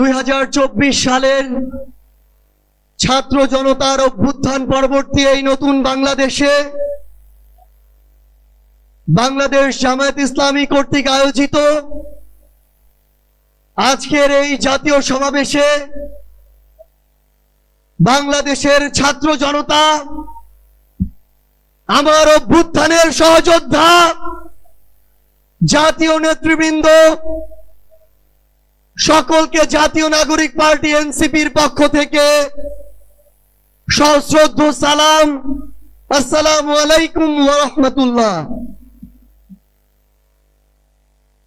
2024 সালের ছাত্র জনতার অভ্যুত্থান পরবর্তী এই নতুন বাংলাদেশে বাংলাদেশ জামায়াত ইসলামী কর্তৃক আয়োজিত আজকের এই জাতীয় সমাবেশে বাংলাদেশের ছাত্র জনতা, আমার অভ্যুত্থানের সহযোদ্ধা জাতীয় নেতৃবৃন্দ সকলকে জাতীয় নাগরিক পার্টি এনসিপির পক্ষ থেকে সশ্রদ্ধ সালাম। আসসালামু আলাইকুম ওয়া রাহমাতুল্লাহ।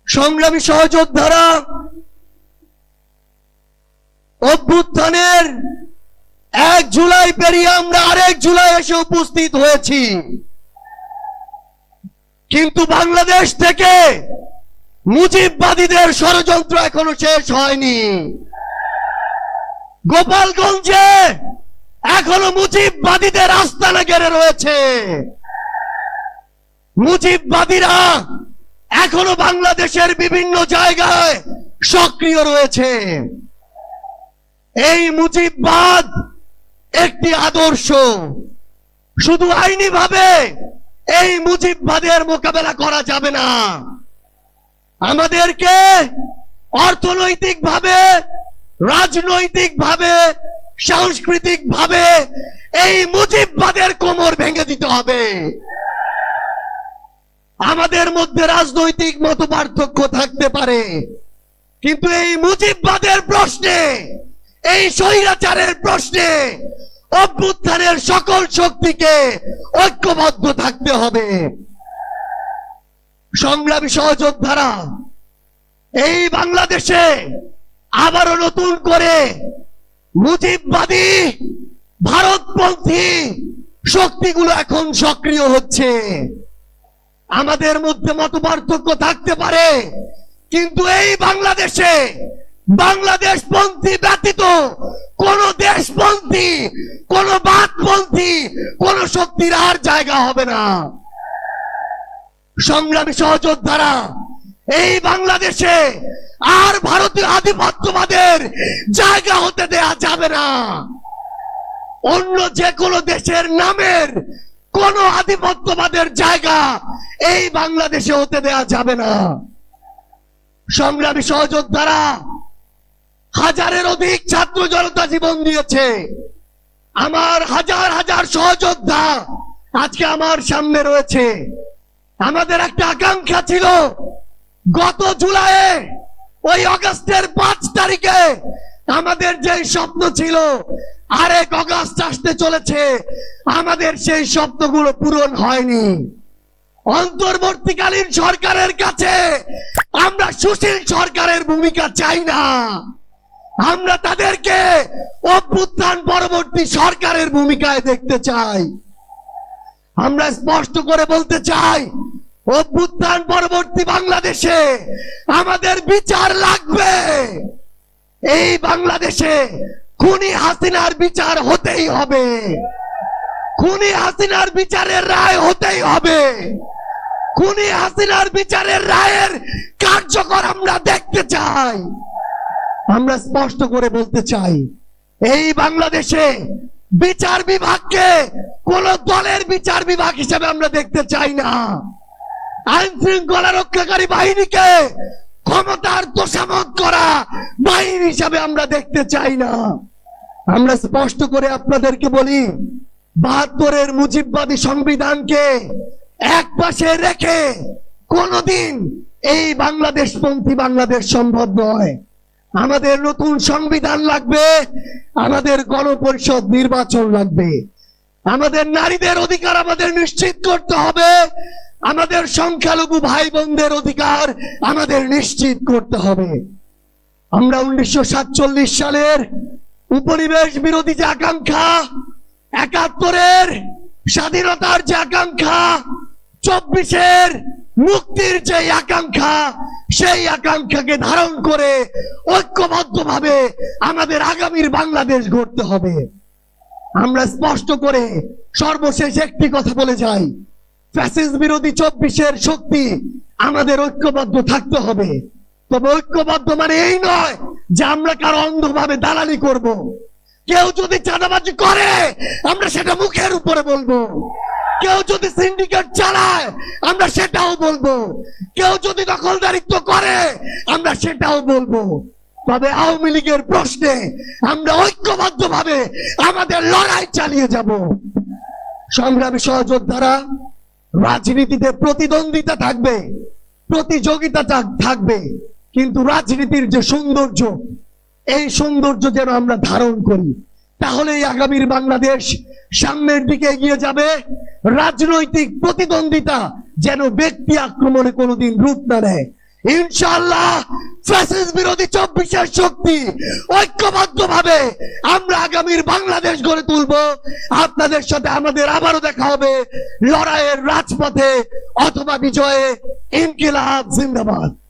সংগ্রামী সহযোদ্ধারা, অভ্যুত্থানের 1 জুলাই পেরিয়ে আমরা আরেক জুলাই এসে উপস্থিত হয়েছি, কিন্তু বাংলাদেশ থেকে মুজিববাদীদের ষড়যন্ত্র এখনো শেষ হয়নি। গোপালগঞ্জে এখনো মুজিববাদীদের আস্তানা ঘেরে রয়েছে। মুজিববাদীরা এখনো বাংলাদেশের বিভিন্ন জায়গায় সক্রিয় রয়েছে। এই মুজিববাদ একটি আদর্শ, শুধু আইনিভাবে এই মুজিববাদের মোকাবেলা করা যাবে না। আমাদেরকে অর্থনৈতিকভাবে, রাজনৈতিকভাবে, সাংস্কৃতিকভাবে এই মুজিববাদের কোমর ভেঙে দিতে হবে। আমাদের মধ্যে রাজনৈতিক মতপার্থক্য থাকতে পারে, কিন্তু এই মুজিববাদের প্রশ্নে, এই স্বৈরাচারের প্রশ্নে অভ্যুত্থানের সকল শক্তিকে ঐক্যবদ্ধ থাকতে হবে। সংগ্রামী সহযোদ্ধারা, এই বাংলাদেশে আবারও নতুন করে মুজিববাদী ভারতপন্থী শক্তিগুলো এখন সক্রিয় হচ্ছে। আমাদের মধ্যে মতপার্থক্য থাকতে পারে, কিন্তু এই বাংলাদেশে বাংলাদেশপন্থী ব্যতীত কোন দেশপন্থী, কোন বাদপন্থী, কোন শক্তির আর জায়গা হবে না। সংগ্রামী সহযোদ্ধারা, এই বাংলাদেশে আর ভারতীয় আধিপত্যবাদের জায়গা হতে দেয়া যাবে না। অন্য যে কোনো দেশের নামের কোন আধিপত্যবাদের জায়গা এই বাংলাদেশে হতে দেয়া যাবে না। সংগ্রামী সহযোদ্ধারা, হাজারের অধিক ছাত্র জনতা জীবন দিয়েছে। আমার হাজার হাজার সহযোদ্ধা আজকে আমার সামনে রয়েছে। আমাদের একটা আকাঙ্ক্ষা ছিল, গত জুলাইয়ে, ওই আগস্টের 5 তারিখে আমাদের যে স্বপ্ন ছিল, আরেক আগস্ট আসতে চলেছে, আমাদের সেই স্বপ্নগুলো পূরণ হয়নি। অন্তর্বর্তীকালীন সরকারের কাছে আমরা সুশীল সরকারের ভূমিকা চাই না। আমরা তাদেরকে অভ্যুত্থান পরবর্তী সরকারের ভূমিকায় দেখতে চাই। আমরা স্পষ্ট করে বলতে চাই, অভ্যুত্থান পরবর্তী বাংলাদেশে আমাদের বিচার লাগবে। এই বাংলাদেশে খুনি হাসিনার বিচার হতেই হবে। খুনি হাসিনার বিচারের রায় হতেই হবে। খুনি হাসিনার বিচারের রায়ের কার্যকর আমরা দেখতে চাই। আমরা স্পষ্ট করে বলতে চাই, এই বাংলাদেশে বিচার বিভাগকে কোন দলের বিচার বিভাগ হিসেবে আমরা দেখতে চাই না। আইন শৃঙ্খলা রক্ষাকারী বাহিনীকে ক্ষমতার তোষামত করা বাহিনী হিসাবে আমরা দেখতে চাই না। আমরা স্পষ্ট করে আপনাদেরকে বলি, 72-এর মুজিববাদী সংবিধানকে এক পাশে রেখে কোনদিন এই বাংলাদেশপন্থী বাংলাদেশ সম্ভব নয়। আমাদের নতুন সংবিধান লাগবে, আমাদের গণপরিষদ নির্বাচন লাগবে, আমাদের নারীদের অধিকার আমাদের নিশ্চিত করতে হবে, আমাদের সংখ্যালঘু ভাই বোনদের অধিকার আমাদের নিশ্চিত করতে হবে। আমরা 1947 সালের উপনিবেশ বিরোধী যে আকাঙ্ক্ষা, 71-এর স্বাধীনতার যে আকাঙ্ক্ষা, 24-এর মুক্তির যে আকাঙ্ক্ষা, সেই আকাঙ্ক্ষাকে ধারণ করে ঐক্যবদ্ধভাবে আমাদের আগামীর বাংলাদেশ গড়তে হবে। আমরা স্পষ্ট করে সর্বশেষ একটি কথা বলে যাই, ফ্যাসিস্ট বিরোধী 24-এর শক্তি আমাদের ঐক্যবদ্ধ থাকতে হবে। তবে ঐক্যবদ্ধ মানে এই নয় যে আমরা কারো অন্ধভাবে দালালি করব। কেউ যদি চাঁদাবাজি করে আমরা সেটা মুখের উপরে বলবো, কেউ যদি সিন্ডিকেট চালায় আমরা সেটাও বলবো, কেউ যদি দখলদারিত্ব করে আমরা সেটাও বলবো। তবে আওয়ামী লীগের প্রশ্নে আমরা ঐক্যবদ্ধভাবে আমাদের লড়াই চালিয়ে যাব। সংগ্রামী সহযোদ্ধারা, রাজনীতিতে প্রতিদ্বন্দ্বিতা থাকবে, প্রতিযোগিতা থাকবে, কিন্তু রাজনীতির যে সৌন্দর্য, এই সৌন্দর্য যেন আমরা ধারণ করি, তাহলেই আগামীর বাংলাদেশ সামনের দিকে এগিয়ে যাবে। রাজনৈতিক প্রতিদ্বন্দ্বিতা যেন ব্যক্তি আক্রমণে কোনোদিন রূপ না নেয়। ইনশাআল্লাহ ফ্যাসিস্ট বিরোধী 24 শক্তি ঐক্যবদ্ধভাবে আমরা আগামীর বাংলাদেশ গড়ে তুলবো। আপনাদের সাথে আমাদের আবারও দেখা হবে লড়াইয়ের রাজপথে অথবা বিজয়ে। ইনকিলাব জিন্দাবাদ।